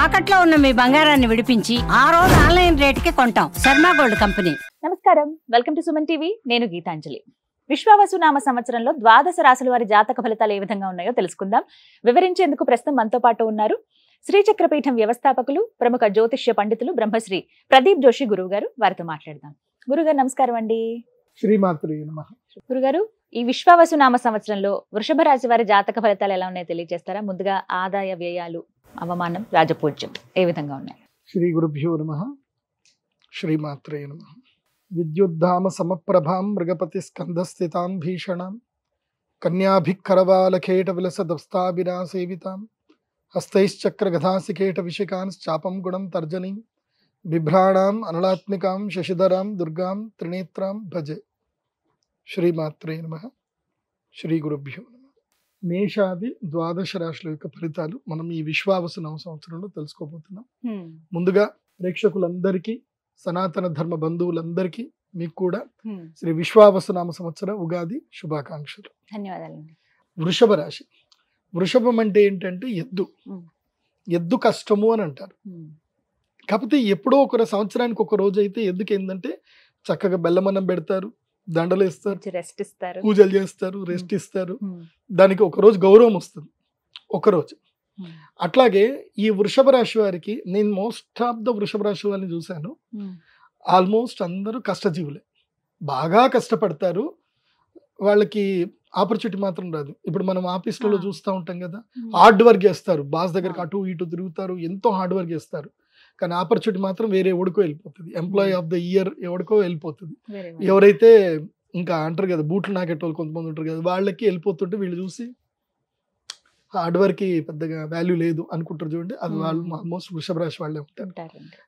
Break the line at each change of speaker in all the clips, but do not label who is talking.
తాకట్లో ఉన్న మీ బంగారాన్ని విడిపించి ఆ రోజు ఆన్లైన్ రేటుకి కొంటాం. Sharma gold company.
నమస్కారం, వెల్కమ్ టు సుమన్ టీవీ. నేను గీతాంజలి. విశ్వావసునామ సంవత్సరంలో ద్వాదశ రాశుల వారి జాతక ఫలితాలు ఏ విధంగా ఉన్నాయో తెలుసుకుందాం. వివరించేందుకు ప్రస్తుతం మనతో పాటు ఉన్నారు శ్రీచక్రపీఠం వ్యవస్థాపకులు, ప్రముఖ జ్యోతిష్య పండితులు బ్రహ్మశ్రీ ప్రదీప్ జోషి గురువు గారు. వారితో మాట్లాడదాం. గురుగారు నమస్కారం అండి.
శ్రీమాత్రే నమః.
గురుగారు, ఈ విశ్వావసునామ సంవత్సరంలో వృషభ రాశి వారి జాతక ఫలితాలు ఎలా ఉన్నాయో తెలియజేస్తారా? ముందుగా ఆదాయ వ్యయాలు, అవమానం, రాజపూజ్యం ఏ విధంగా ఉన్నాయి?
శ్రీ గురుభ్యో నమః. శ్రీమాత్రే నమః. విద్యుద్ధామ సమప్రభాం మృగపతి స్కంధస్థితాం భీషణాం కన్యాభికరవాలకేట విలసదస్తాభిరా సేవితాం హస్తైశ్చక్ర గదాసికేట విషికాంశ్చాపం గుణం తర్జనీం బిభ్రాణాం అనలాత్మికాం శశిధరాం దుర్గాం త్రినేత్రాం భజే. శ్రీమాత్రే నమః. శ్రీ గురుభ్యో నమః. మేషాది ద్వాదశ రాశుల యొక్క ఫలితాలు మనం ఈ విశ్వావసునామ సంవత్సరంలో తెలుసుకోబోతున్నాం. ముందుగా ప్రేక్షకులందరికీ, సనాతన ధర్మ బంధువులందరికీ మీకు కూడా శ్రీ విశ్వావసునామ సంవత్సర ఉగాది శుభాకాంక్షలు.
ధన్యవాదాలండి.
వృషభ రాశి. వృషభం అంటే ఏంటంటే ఎద్దు. ఎద్దు కష్టము అని అంటారు. కాకపోతే ఎప్పుడో ఒక సంవత్సరానికి ఒక రోజు అయితే ఎద్దుకి ఏంటంటే చక్కగా బెల్లమన్నం పెడతారు, దండలు ఇస్తారు,
రెస్ట్ ఇస్తారు,
పూజలు చేస్తారు, రెస్ట్ ఇస్తారు. దానికి ఒక రోజు గౌరవం వస్తుంది, ఒకరోజు. అట్లాగే ఈ వృషభ రాశి వారికి నేను మోస్ట్ ఆఫ్ ద వృషభ రాశి వారిని చూశాను. ఆల్మోస్ట్ అందరూ కష్టజీవులే, బాగా కష్టపడతారు. వాళ్ళకి ఆపర్చునిటీ మాత్రం రాదు. ఇప్పుడు మనం ఆఫీస్లలో చూస్తూ ఉంటాం కదా, హార్డ్ వర్క్ చేస్తారు, బాస్ దగ్గరకు అటు ఇటు తిరుగుతారు, ఎంతో హార్డ్ వర్క్ చేస్తారు. కానీ ఆపర్చునిటీ మాత్రం వేరే ఎవడికో వెళ్ళిపోతుంది. ఎంప్లాయీ ఆఫ్ ద ఇయర్ ఎవడికో వెళ్ళిపోతుంది. ఎవరైతే ఇంకా అంటారు కదా, బూట్లు నాకెట్టోళ్ళు కొంతమంది ఉంటారు కదా, వాళ్ళకి వెళ్ళిపోతుంటే వీళ్ళు చూసి హార్డ్ వర్క్ పెద్దగా వాల్యూ లేదు అనుకుంటారు చూడండి. అది వాళ్ళు ఆల్మోస్ట్ వృషభ రాశి వాళ్ళే ఉంటారు.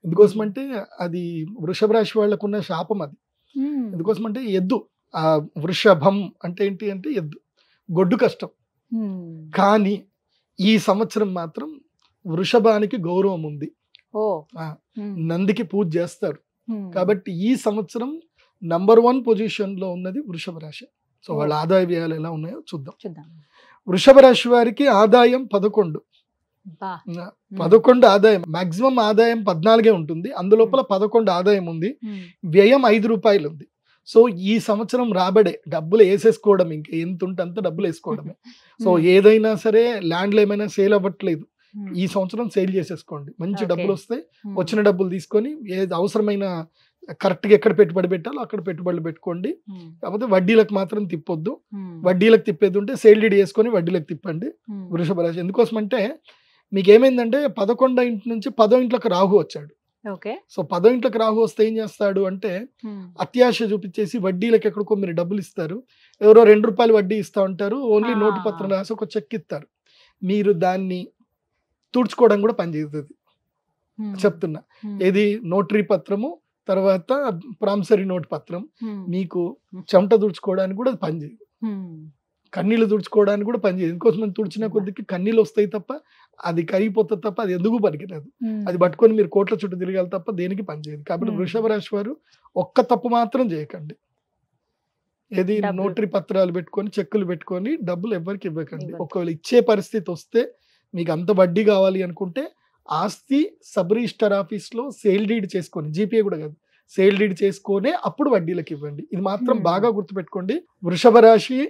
ఎందుకోసం అంటే అది వృషభ రాశి వాళ్ళకు ఉన్న శాపం అది. ఎందుకోసం అంటే ఎద్దు, ఆ వృషభం అంటే ఏంటి అంటే ఎద్దు, గొడ్డు కష్టం. కానీ ఈ సంవత్సరం మాత్రం వృషభానికి గౌరవం ఉంది. నందికి పూజ చేస్తారు. కాబట్టి ఈ సంవత్సరం నంబర్ 1 పొజిషన్ లో ఉన్నది వృషభ రాశి. సో వాళ్ళ ఆదాయ వ్యయాలు ఎలా ఉన్నాయో చూద్దాం. వృషభ రాశి వారికి ఆదాయం 11. 11 ఆదాయం. మాక్సిమం ఆదాయం 14 ఉంటుంది. అందులోపల 11 ఆదాయం ఉంది. వ్యయం 5 రూపాయలు ఉంది. సో ఈ సంవత్సరం రాబడే డబ్బులు వేసేసుకోవడం, ఇంకా ఎంత ఉంటే అంత డబ్బులు వేసుకోవడమే. సో ఏదైనా సరే, ల్యాండ్లు ఏమైనా సేల్ అవ్వట్లేదు, ఈ సంవత్సరం సేల్ చేసేసుకోండి. మంచి డబ్బులు వస్తాయి. వచ్చిన డబ్బులు తీసుకొని ఏది అవసరమైన కరెక్ట్గా ఎక్కడ పెట్టుబడి పెట్టాలో అక్కడ పెట్టుబడులు పెట్టుకోండి. కాకపోతే వడ్డీలకు మాత్రం తిప్పొద్దు. వడ్డీలకు తిప్పేది ఉంటే సేల్ డీడ్ చేసుకొని వడ్డీలకు తిప్పండి వృషభ రాశి. ఎందుకోసం అంటే మీకు ఏమైందంటే 11 ఇంటి నుంచి 10వ ఇంట్లోకి రాహు వచ్చాడు. సో 10వ ఇంట్లోకి రాహు వస్తే ఏం చేస్తాడు అంటే అత్యాశ చూపించేసి వడ్డీలకు ఎక్కడికో మీరు డబ్బులు ఇస్తారు. ఎవరో 2 రూపాయలు వడ్డీ ఇస్తా ఉంటారు. ఓన్లీ నోటు పత్రం రాసి ఒక చెక్ ఇస్తారు. మీరు దాన్ని తుడుచుకోవడం కూడా పనిచేస్తుంది చెప్తున్నా. ఏది నోటరీ పత్రము, తర్వాత ప్రామిసరీ నోట్ పత్రం. మీకు చెమట తుడుచుకోవడానికి కూడా పనిచేయదు, కన్నీళ్ళు తుడుచుకోవడానికి కూడా పనిచేయదు. ఇంకోసం తుడిచిన కొద్దికి కన్నీళ్ళు వస్తాయి తప్ప అది కరిగిపోతుంది తప్ప అది ఎందుకు పనికిరాదు. అది పట్టుకొని మీరు కోట్ల చుట్టూ తిరగాలి తప్ప దేనికి పనిచేయదు. కాబట్టి వృషభ రాశి వారు ఒక్క తప్పు మాత్రం చేయకండి. ఏది నోటరీ పత్రాలు పెట్టుకొని, చెక్కులు పెట్టుకొని డబ్బులు ఎవరికి ఇవ్వకండి. ఒకవేళ ఇచ్చే పరిస్థితి వస్తే, మీకు అంత వడ్డీ కావాలి అనుకుంటే ఆస్తి సబ్ రిజిస్టర్ ఆఫీస్లో సేల్ డీడ్ చేసుకొని, జీపీఏ కూడా కాదు, సేల్ డీడ్ చేసుకొని అప్పుడు వడ్డీలకు ఇవ్వండి. ఇది మాత్రం బాగా గుర్తుపెట్టుకోండి. వృషభ రాశి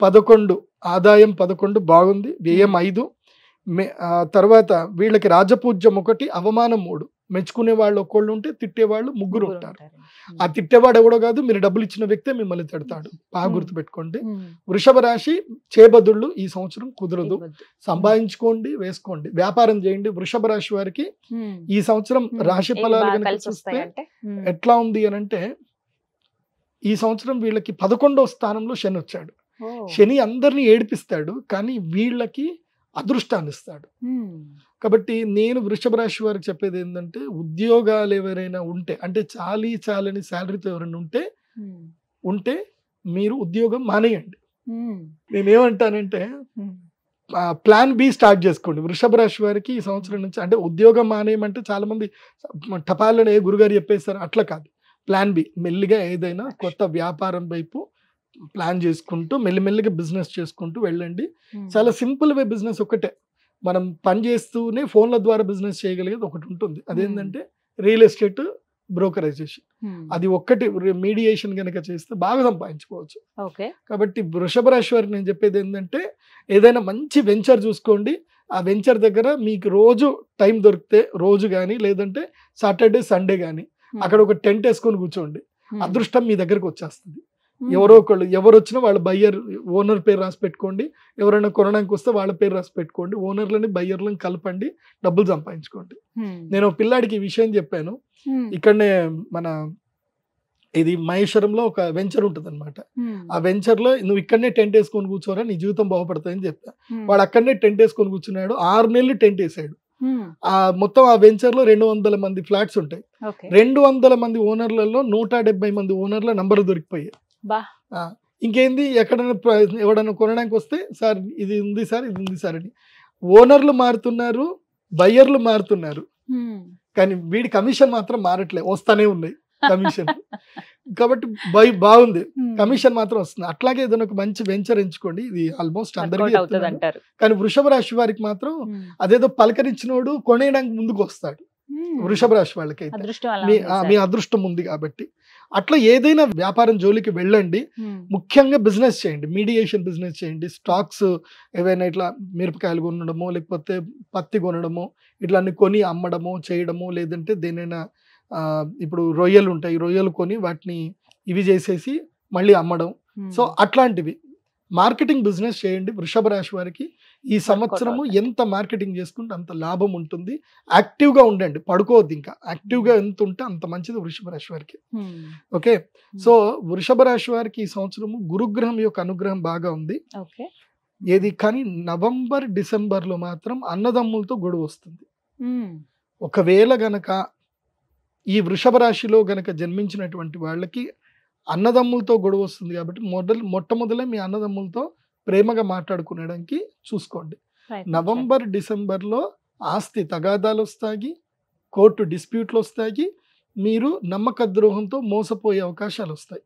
11 ఆదాయం 11 బాగుంది, వ్యయం 5. తర్వాత వీళ్ళకి రాజపూజ్యం 1, అవమానం 3. మెచ్చుకునే వాళ్ళు ఒకళ్ళు ఉంటే తిట్టేవాళ్ళు 3 ఉంటారు. ఆ తిట్టేవాడు ఎవడో కాదు, మీరు డబ్బులు ఇచ్చిన వ్యక్తే మిమ్మల్ని తిడతాడు. బాగా గుర్తుపెట్టుకోండి. వృషభ రాశి చేబదుళ్ళు ఈ సంవత్సరం కుదరదు. సంపాదించుకోండి, వేసుకోండి, వ్యాపారం చేయండి. వృషభ రాశి వారికి ఈ సంవత్సరం రాశి ఫలాలు కనుక చూస్తే ఎట్లా ఉంది అని అంటే, ఈ సంవత్సరం వీళ్ళకి 11వ స్థానంలో శని వచ్చాడు. శని అందరినీ ఏడిపిస్తాడు, కానీ వీళ్ళకి అదృష్టాన్ని ఇస్తాడు. కాబట్టి నేను వృషభ రాశి వారికి చెప్పేది ఏంటంటే, ఉద్యోగాలు ఎవరైనా ఉంటే, అంటే చాలని శాలరీతో ఎవరైనా ఉంటే మీరు ఉద్యోగం మానేయండి. నేనేమంటానంటే ప్లాన్ బి స్టార్ట్ చేసుకోండి. వృషభ రాశి వారికి ఈ సంవత్సరం నుంచి, అంటే ఉద్యోగం మానేయమంటే చాలా మంది టపాలని గురుగారు చెప్పేస్తారు, అట్లా కాదు. ప్లాన్ బి, మెల్లిగా ఏదైనా కొత్త వ్యాపారం వైపు ప్లాన్ చేసుకుంటూ మెల్లిమెల్లిగా బిజినెస్ చేసుకుంటూ వెళ్ళండి. చాలా సింపుల్ వే బిజినెస్ ఒకటే, మనం పని చేస్తూనే ఫోన్ల ద్వారా బిజినెస్ చేయగలిగేది ఒకటి ఉంటుంది. అదేంటంటే రియల్ ఎస్టేట్ బ్రోకరైజేషన్. అది ఒక్కటి మీడియేషన్ కనుక చేస్తే బాగా సంపాదించుకోవచ్చు.
ఓకే.
కాబట్టి వృషభ రాశి వారికి నేను చెప్పేది ఏంటంటే ఏదైనా మంచి వెంచర్ చూసుకోండి. ఆ వెంచర్ దగ్గర మీకు రోజు టైం దొరికితే రోజు కానీ లేదంటే సాటర్డే సండే కానీ అక్కడ ఒక టెంట్ వేసుకొని కూర్చోండి. అదృష్టం మీ దగ్గరకు వచ్చేస్తుంది. ఎవరో ఒకళ్ళు ఎవరు వచ్చినా వాళ్ళ బయ్యర్ ఓనర్ పేరు రాసి పెట్టుకోండి. ఎవరైనా కొనడానికి వస్తే వాళ్ళ పేరు రాసి పెట్టుకోండి. ఓనర్లని బయ్యర్లను కలపండి, డబ్బులు సంపాదించుకోండి. నేను ఒక పిల్లాడికి ఈ విషయం చెప్పాను. ఇక్కడనే మన ఇది మహేశ్వరంలో ఒక వెంచర్ ఉంటుంది అనమాట. ఆ వెంచర్ లో నువ్వు ఇక్కడనే టెంట్ వేసుకొని కూర్చోరా, నీ జీవితం బాగుపడుతుందని చెప్పా. వాడు అక్కడనే టెంట్ వేసుకొని కూర్చున్నాడు. 6 నెలలు టెంట్ వేసాడు. ఆ మొత్తం ఆ వెంచర్ లో 200 మంది ఫ్లాట్స్ ఉంటాయి. 200 మంది ఓనర్లలో 170 మంది ఓనర్ల నంబర్ దొరికిపోయాయి. ఇంకేంది, ఎక్కడైనా ఎవడన్నా కొనడానికి వస్తే సార్ ఇది ఉంది సార్, ఇది ఉంది సార్ అని. ఓనర్లు మారుతున్నారు, బయ్యర్లు మారుతున్నారు, కానీ వీడి కమిషన్ మాత్రం మారట్లే, వస్తానే ఉన్నాయి కమిషన్. కాబట్టి బాగుంది, కమిషన్ మాత్రం వస్తుంది. అట్లాగే ఏదైనా ఒక మంచి వెంచర్ ఎంచుకోండి. ఇది ఆల్మోస్ట్ అందరికీ చెప్తున్నారు. కానీ వృషభ రాశి వారికి మాత్రం అదేదో పలకరించినోడు కొనేయడానికి ముందుకు వస్తాడు. వృషభ రాశి వాళ్ళకైతే మీ అదృష్టం ఉంది కాబట్టి అట్లా ఏదైనా వ్యాపారం జోలికి వెళ్ళండి. ముఖ్యంగా బిజినెస్ చేయండి, మీడియేషన్ బిజినెస్ చేయండి. స్టాక్స్ ఏవైనా ఇట్లా మిరపకాయలు కొనడమో లేకపోతే పత్తి కొనడమో ఇట్లా అన్ని కొని అమ్మడమో చేయడమో, లేదంటే దేనైనా ఇప్పుడు రొయ్యలు ఉంటాయి, రొయ్యలు కొని వాటిని ఇవి చేసేసి మళ్ళీ అమ్మడం. సో అట్లాంటివి మార్కెటింగ్ బిజినెస్ చేయండి. వృషభ రాశి వారికి ఈ సంవత్సరము ఎంత మార్కెటింగ్ చేసుకుంటే అంత లాభం ఉంటుంది. యాక్టివ్గా ఉండండి, పడుకోవద్దు. ఇంకా యాక్టివ్గా ఎంత ఉంటే అంత మంచిది వృషభ రాశి వారికి. ఓకే. సో వృషభ రాశి వారికి ఈ సంవత్సరము గురుగ్రహం యొక్క అనుగ్రహం బాగా ఉంది. ఏది కానీ నవంబర్ డిసెంబర్లో మాత్రం అన్నదమ్ములతో గొడవ వస్తుంది. ఒకవేళ గనక ఈ వృషభ రాశిలో గనక జన్మించినటువంటి వాళ్ళకి అన్నదమ్ములతో గొడవ వస్తుంది. కాబట్టి మొట్టమొదలే మీ అన్నదమ్ములతో ప్రేమగా మాట్లాడుకునేడానికి చూసుకోండి. నవంబర్ డిసెంబర్లో ఆస్తి తగాదాలు వస్తాయి, కోర్టు డిస్ప్యూట్లు వస్తాయి, మీరు నమ్మక ద్రోహంతో మోసపోయే అవకాశాలు వస్తాయి.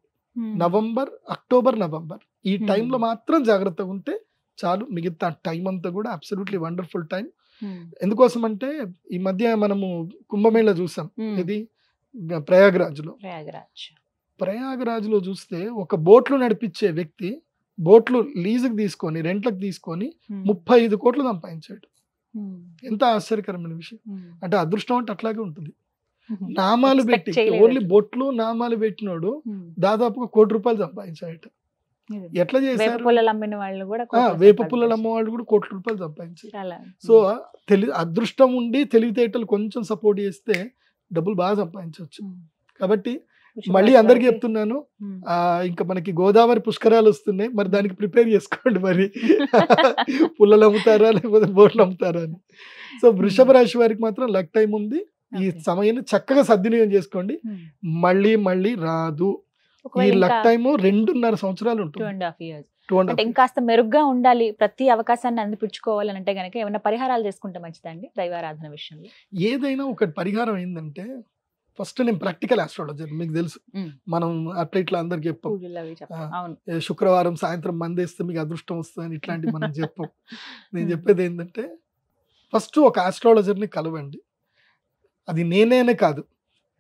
అక్టోబర్ నవంబర్ ఈ టైంలో మాత్రం జాగ్రత్తగా ఉంటే చాలు. మిగతా టైం అంతా కూడా అబ్సల్యూట్లీ వండర్ఫుల్ టైం. ఎందుకోసం అంటే ఈ మధ్య మనము కుంభమేళ చూసాం. ఇది ప్రయాగరాజ్లో చూస్తే ఒక బోట్లు నడిపించే వ్యక్తి బోట్లు లీజుకు తీసుకొని రెంట్లకు తీసుకొని 35 కోట్లు సంపాదించాడు. ఎంత ఆశ్చర్యకరమైన విషయం. అంటే అదృష్టం అంటే అట్లాగే ఉంటుంది. నామాలు పెట్టి ఓన్లీ బొట్లు నామాలు పెట్టినోడు దాదాపుగా ₹1 కోటి సంపాదించాడు. ఎట్లా చేశారు? వేప పుల్లలు అమ్మిన వాళ్ళు కూడా ₹1 కోటి సంపాదించారు. సో అదృష్టం ఉండి తెలివితేటలు కొంచెం సపోర్ట్ చేస్తే డబ్బులు బాగా సంపాదించవచ్చు. కాబట్టి మళ్ళీ అందరికి చెప్తున్నాను, ఇంకా మనకి గోదావరి పుష్కరాలు వస్తున్నాయి, మరి దానికి ప్రిపేర్ చేసుకోండి. మరి పుల్లలు అమ్ముతారా లేకపోతే బోట్లు అమ్ముతారా అని. సో వృషభ రాశి వారికి మాత్రం లక్ టైం ఉంది. ఈ సమయాన్ని చక్కగా సద్వినియోగం చేసుకోండి. మళ్ళీ రాదు. ఈ లక్ టైము 2.5 సంవత్సరాలు ఉంటుంది.
2.5 years. ఇంకాస్త మెరుగ్గా ఉండాలి, ప్రతి అవకాశాన్ని అందిపుచ్చుకోవాలని అంటే గనక ఏమైనా పరిహారాలు చేసుకుంటే మంచిదండి దైవారాధన విషయంలో? ఏదైనా
ఒక పరిహారం ఏంటంటే, ఫస్ట్ నేను ప్రాక్టికల్ ఆస్ట్రాలజర్, మీకు తెలుసు. మనం అట్లా ఇట్లా అందరికి చెప్పాం, శుక్రవారం సాయంత్రం మందేస్తే మీకు అదృష్టం వస్తుందని ఇట్లాంటివి మనం చెప్పాం. నేను చెప్పేది ఏంటంటే, ఫస్ట్ ఒక ఆస్ట్రాలజర్ని కలవండి. అది నేనే కాదు,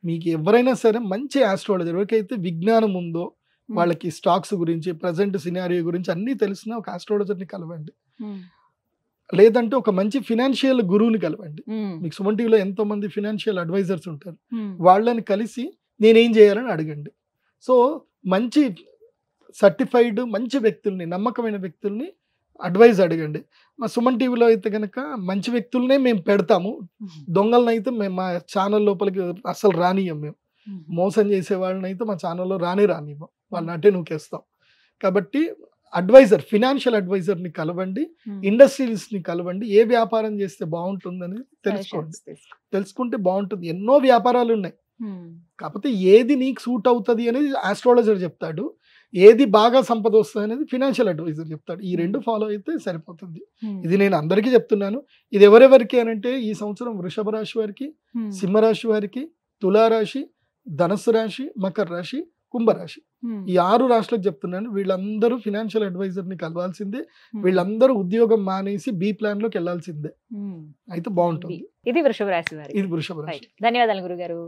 మీకు ఎవరైనా సరే మంచి ఆస్ట్రాలజర్, ఎవరికైతే విజ్ఞానం ఉందో, వాళ్ళకి స్టాక్స్ గురించి ప్రజెంట్ సినారియో గురించి అన్నీ తెలిసిన ఒక ఆస్ట్రాలజర్ని కలవండి. లేదంటే ఒక మంచి ఫినాన్షియల్ గురువుని కలవండి. మీకు సుమన్ టీవీలో ఎంతో మంది ఫినాన్షియల్ అడ్వైజర్స్ ఉంటారు, వాళ్ళని కలిసి నేనేం చేయాలని అడగండి. సో మంచి సర్టిఫైడ్ మంచి వ్యక్తుల్ని, నమ్మకమైన వ్యక్తుల్ని అడ్వైజ్ అడగండి. మా సుమన్ టీవీలో అయితే కనుక మంచి వ్యక్తులనే మేము పెడతాము, దొంగలను అయితే మేము మా ఛానల్ లోపలికి అసలు రానియం. మేము మోసం చేసే వాళ్ళని అయితే మా ఛానల్లో రానివ్వం, వాళ్ళని అట్టే నూకేస్తాం. కాబట్టి అడ్వైజర్, ఫినాన్షియల్ అడ్వైజర్ని కలవండి, ఇండస్ట్రియలిస్ట్ని కలవండి. ఏ వ్యాపారం చేస్తే బాగుంటుందని తెలుసుకోండి. తెలుసుకుంటే బాగుంటుంది. ఎన్నో వ్యాపారాలు ఉన్నాయి, కాకపోతే ఏది నీకు సూట్ అవుతుంది అనేది ఆస్ట్రాలజర్ చెప్తాడు, ఏది బాగా సంపద వస్తుంది అనేది ఫినాన్షియల్ అడ్వైజర్ చెప్తాడు. ఈ రెండు ఫాలో అయితే సరిపోతుంది. ఇది నేను అందరికీ చెప్తున్నాను. ఇది ఎవరెవరికి అనంటే, ఈ సంవత్సరం వృషభ రాశి వారికి, సింహరాశి వారికి, తులారాశి, ధనస్సు రాశి, మకర రాశి, కుంభరాశి ఈ 6 రాశులకు చెప్తున్నాను, వీళ్ళందరూ ఫినాన్షియల్ అడ్వైజర్ ని కలవాల్సిందే, వీళ్ళందరూ ఉద్యోగం మానేసి బి ప్లాన్ లోకి వెళ్లాల్సిందే, అయితే బాగుంటుంది.
ఇది వృషభ రాశి వారి.
ఇది వృషభ రాశి.
ధన్యవాదాలు గురుగారు.